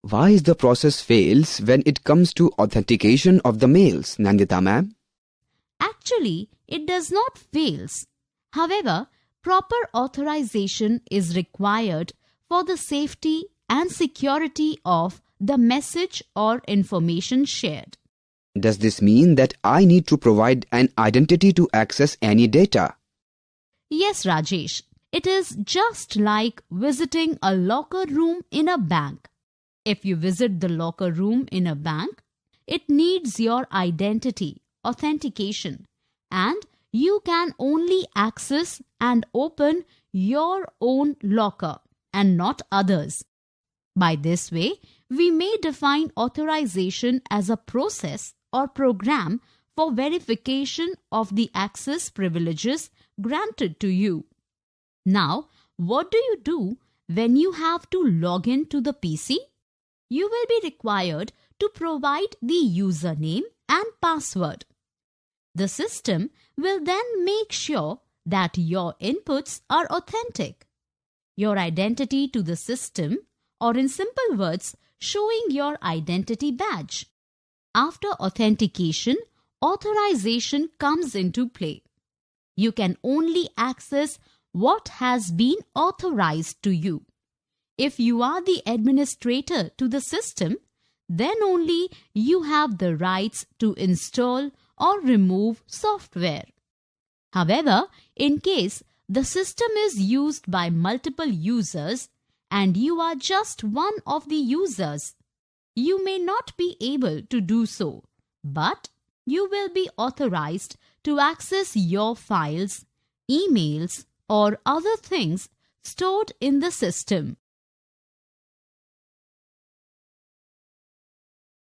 Why is the process fails when it comes to authentication of the mails, Nandita ma'am? Actually, it does not fails. However, proper authorization is required for the safety and security of the message or information shared. Does this mean that I need to provide an identity to access any data? Yes, Rajesh. It is just like visiting a locker room in a bank. If you visit the locker room in a bank, it needs your identity, authentication, and you can only access and open your own locker and not others. By this way, we may define authorization as a process or program for verification of the access privileges granted to you. Now, what do you do when you have to log in to the PC? You will be required to provide the username and password. The system will then make sure that your inputs are authentic. Your identity to the system, or in simple words, showing your identity badge. After authentication, authorization comes into play. You can only access what has been authorized to you. If you are the administrator to the system, then only you have the rights to install or remove software. However, in case the system is used by multiple users and you are just one of the users, you may not be able to do so, but you will be authorized to access your files, emails, or other things stored in the system.